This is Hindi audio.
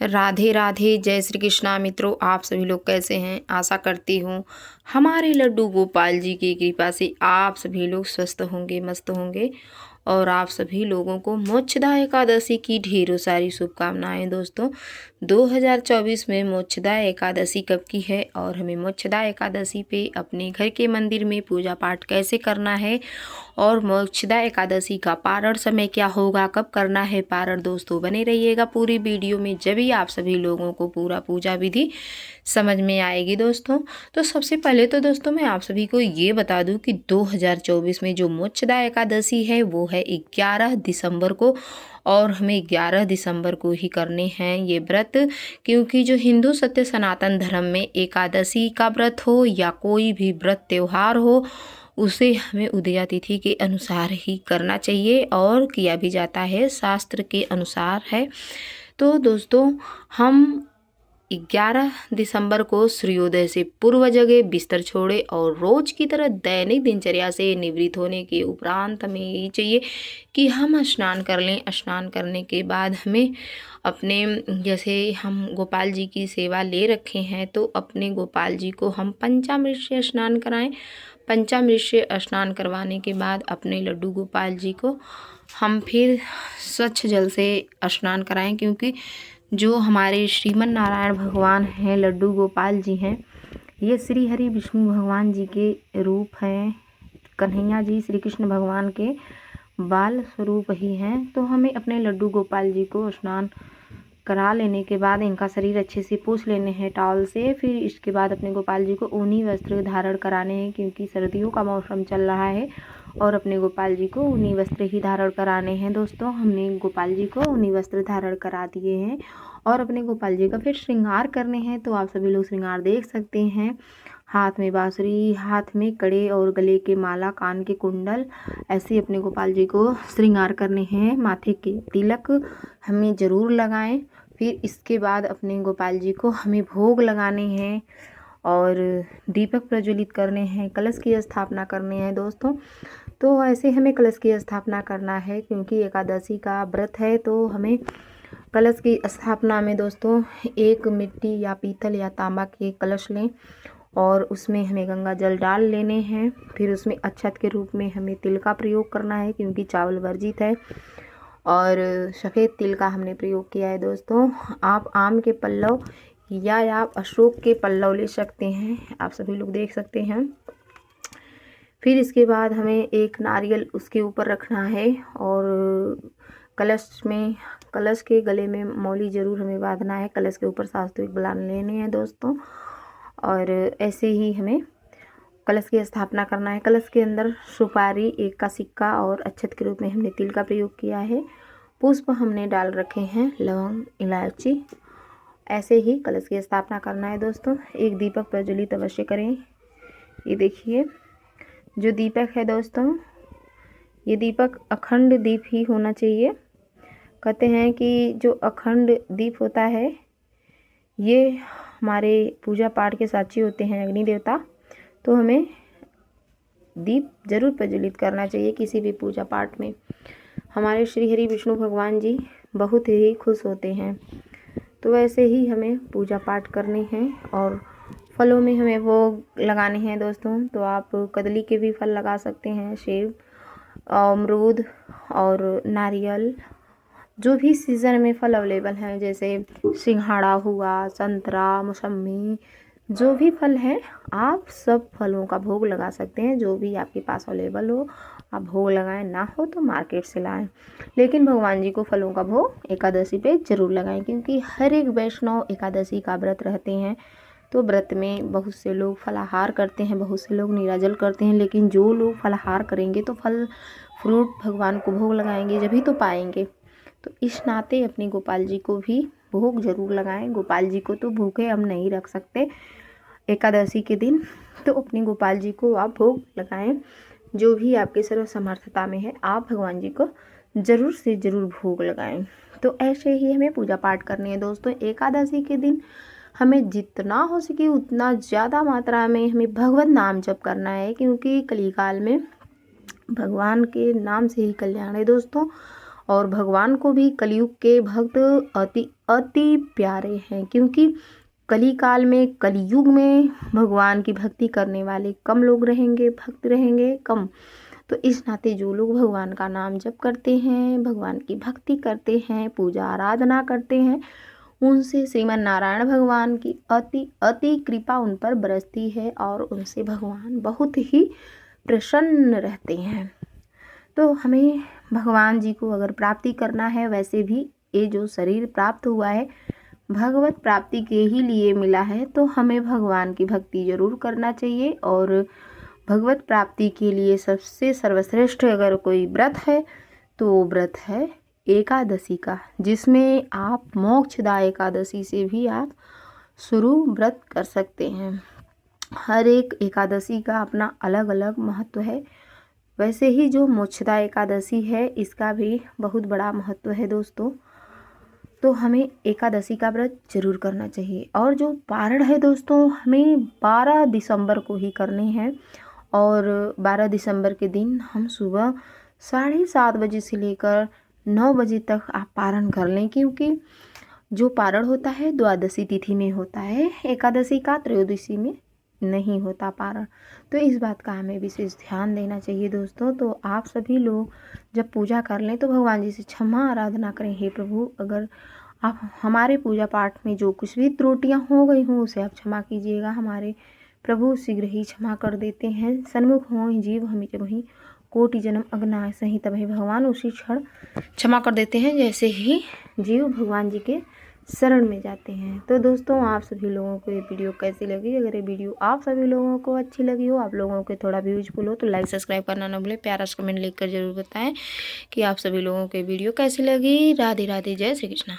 राधे राधे, जय श्री कृष्णा। मित्रों, आप सभी लोग कैसे हैं? आशा करती हूँ हमारे लड्डू गोपाल जी की कृपा से आप सभी लोग स्वस्थ होंगे, मस्त होंगे। और आप सभी लोगों को मोक्षदा एकादशी की ढेरों सारी शुभकामनाएं। दोस्तों, 2024 में मोक्षदा एकादशी कब की है और हमें मोक्षदा एकादशी पे अपने घर के मंदिर में पूजा पाठ कैसे करना है और मोक्षदा एकादशी का पारण समय क्या होगा, कब करना है पारण। दोस्तों, बने रहिएगा पूरी वीडियो में, जब ही आप सभी लोगों को पूरा पूजा विधि समझ में आएगी। दोस्तों, तो सबसे पहले तो दोस्तों मैं आप सभी को ये बता दूं कि 2024 में जो मोक्षदा एकादशी है वो है 11 दिसंबर को, और हमें 11 दिसंबर को ही करने हैं ये व्रत। क्योंकि जो हिंदू सत्य सनातन धर्म में एकादशी का व्रत हो या कोई भी व्रत त्यौहार हो, उसे हमें उदया तिथि के अनुसार ही करना चाहिए और किया भी जाता है, शास्त्र के अनुसार है। तो दोस्तों, हम 11 दिसंबर को सूर्योदय से पूर्व जगह बिस्तर छोड़े और रोज की तरह दैनिक दिनचर्या से निवृत्त होने के उपरांत हमें यही चाहिए कि हम स्नान कर लें। स्नान करने के बाद हमें अपने, जैसे हम गोपाल जी की सेवा ले रखे हैं, तो अपने गोपाल जी को हम पंचामृत से स्नान कराएं। पंचामृत से स्नान करवाने के बाद अपने लड्डू गोपाल जी को हम फिर स्वच्छ जल से स्नान कराएं। क्योंकि जो हमारे श्रीमन नारायण भगवान हैं, लड्डू गोपाल जी हैं, ये श्री हरि विष्णु भगवान जी के रूप हैं। कन्हैया जी श्री कृष्ण भगवान के बाल स्वरूप ही हैं। तो हमें अपने लड्डू गोपाल जी को स्नान करा लेने के बाद इनका शरीर अच्छे से पोंछ लेने हैं टॉवल से। फिर इसके बाद अपने गोपाल जी को ऊनी वस्त्र धारण कराने हैं, क्योंकि सर्दियों का मौसम चल रहा है और अपने गोपाल जी को ऊनी वस्त्र ही धारण कराने हैं। दोस्तों, हमने गोपाल जी को ऊनी वस्त्र धारण करा दिए हैं और अपने गोपाल जी का फिर श्रृंगार करने हैं। तो आप सभी लोग श्रृंगार देख सकते हैं। हाथ में बांसुरी, हाथ में कड़े और गले के माला, कान के कुंडल, ऐसे अपने गोपाल जी को श्रृंगार करने हैं। माथे के तिलक हमें ज़रूर लगाएं। फिर इसके बाद अपने गोपाल जी को हमें भोग लगाने हैं और दीपक प्रज्वलित करने हैं, कलश की स्थापना करनी है। दोस्तों, तो ऐसे हमें कलश की स्थापना करना है, क्योंकि एकादशी का व्रत है। तो हमें कलश की स्थापना में दोस्तों एक मिट्टी या पीतल या तांबा के कलश लें और उसमें हमें गंगा जल डाल लेने हैं। फिर उसमें अक्षत के रूप में हमें तिल का प्रयोग करना है, क्योंकि चावल वर्जित है, और सफ़ेद तिल का हमने प्रयोग किया है। दोस्तों, आप आम के पल्लव या आप अशोक के पल्लव ले सकते हैं, आप सभी लोग देख सकते हैं। फिर इसके बाद हमें एक नारियल उसके ऊपर रखना है और कलश के गले में मौली ज़रूर हमें बांधना है। कलश के ऊपर सात्विक बुलान लेने हैं दोस्तों, और ऐसे ही हमें कलश की स्थापना करना है। कलश के अंदर सुपारी, एक का सिक्का और अक्षत के रूप में हमने तिल का प्रयोग किया है। पुष्प हमने डाल रखे हैं, लौंग, इलायची। ऐसे ही कलश की स्थापना करना है। दोस्तों, एक दीपक प्रज्वलित अवश्य करें। ये देखिए, जो दीपक है दोस्तों, ये दीपक अखंड दीप ही होना चाहिए। कहते हैं कि जो अखंड दीप होता है, ये हमारे पूजा पाठ के साक्षी होते हैं, अग्नि देवता। तो हमें दीप जरूर प्रज्वलित करना चाहिए किसी भी पूजा पाठ में। हमारे श्री हरि विष्णु भगवान जी बहुत ही खुश होते हैं। तो वैसे ही हमें पूजा पाठ करने हैं और फलों में हमें भोग लगाने हैं। दोस्तों, तो आप कदली के भी फल लगा सकते हैं, सेब, अमरूद और नारियल, जो भी सीज़न में फल अवेलेबल हैं, जैसे सिंघाड़ा हुआ, संतरा, मौसम्मी, जो भी फल हैं, आप सब फलों का भोग लगा सकते हैं। जो भी आपके पास अवेलेबल हो आप भोग लगाएं, ना हो तो मार्केट से लाएं। लेकिन भगवान जी को फलों का भोग एकादशी पे ज़रूर लगाएं, क्योंकि हर एक वैष्णव एकादशी का व्रत रहते हैं। तो व्रत में बहुत से लोग फलाहार करते हैं, बहुत से लोग निराजल करते हैं। लेकिन जो लोग फलाहार करेंगे तो फल फ्रूट भगवान को भोग लगाएंगे, जब ही तो पाएंगे। तो इस नाते अपने गोपाल जी को भी भोग जरूर लगाएं। गोपाल जी को तो भूखे हम नहीं रख सकते एकादशी के दिन, तो अपने गोपाल जी को आप भोग लगाएं। जो भी आपके सर्व समर्थता में है, आप भगवान जी को ज़रूर से ज़रूर भोग लगाएं। तो ऐसे ही हमें पूजा पाठ करनी है। दोस्तों, एकादशी के दिन हमें जितना हो सके उतना ज़्यादा मात्रा में हमें भगवत नाम जप करना है, क्योंकि कलिकाल में भगवान के नाम से ही कल्याण है। दोस्तों, और भगवान को भी कलयुग के भक्त अति अति प्यारे हैं, क्योंकि कली काल में, कलयुग में भगवान की भक्ति करने वाले कम लोग रहेंगे, भक्त रहेंगे कम। तो इस नाते जो लोग भगवान का नाम जप करते हैं, भगवान की भक्ति करते हैं, पूजा आराधना करते हैं, उनसे श्रीमन नारायण भगवान की अति अति कृपा उन पर बरसती है और उनसे भगवान बहुत ही प्रसन्न रहते हैं। तो हमें भगवान जी को अगर प्राप्ति करना है, वैसे भी ये जो शरीर प्राप्त हुआ है भगवत प्राप्ति के ही लिए मिला है, तो हमें भगवान की भक्ति जरूर करना चाहिए। और भगवत प्राप्ति के लिए सबसे सर्वश्रेष्ठ अगर कोई व्रत है तो वो व्रत है एकादशी का, जिसमें आप मोक्षदा एकादशी से भी आप शुरू व्रत कर सकते हैं। हर एक एकादशी का अपना अलग अलग महत्व है। वैसे ही जो मोक्षदा एकादशी है इसका भी बहुत बड़ा महत्व है दोस्तों। तो हमें एकादशी का व्रत जरूर करना चाहिए। और जो पारण है दोस्तों, हमें 12 दिसंबर को ही करने हैं। और 12 दिसंबर के दिन हम सुबह 7:30 बजे से लेकर 9 बजे तक आप पारण कर लें, क्योंकि जो पारण होता है द्वादशी तिथि में होता है, एकादशी का त्रयोदशी में नहीं होता पारण। तो इस बात का हमें विशेष ध्यान देना चाहिए दोस्तों। तो आप सभी लोग जब पूजा कर लें तो भगवान जी से क्षमा आराधना करें, हे प्रभु अगर आप हमारे पूजा पाठ में जो कुछ भी त्रुटियां हो गई हों उसे आप क्षमा कीजिएगा। हमारे प्रभु शीघ्र ही क्षमा कर देते हैं। सन्मुख हों जीव हमें जब वहीं कोटि जन्म अज्ञान सही तब भगवान उसी क्षण क्षमा कर देते हैं, जैसे ही जीव भगवान जी के शरण में जाते हैं। तो दोस्तों आप सभी लोगों को ये वीडियो कैसी लगी? अगर ये वीडियो आप सभी लोगों को अच्छी लगी हो, आप लोगों के थोड़ा भी यूजफुल हो, तो लाइक सब्सक्राइब करना ना भूलें। प्यारा सा कमेंट लिखकर जरूर बताएं कि आप सभी लोगों को वीडियो कैसी लगी। राधे राधे, जय श्री कृष्णा।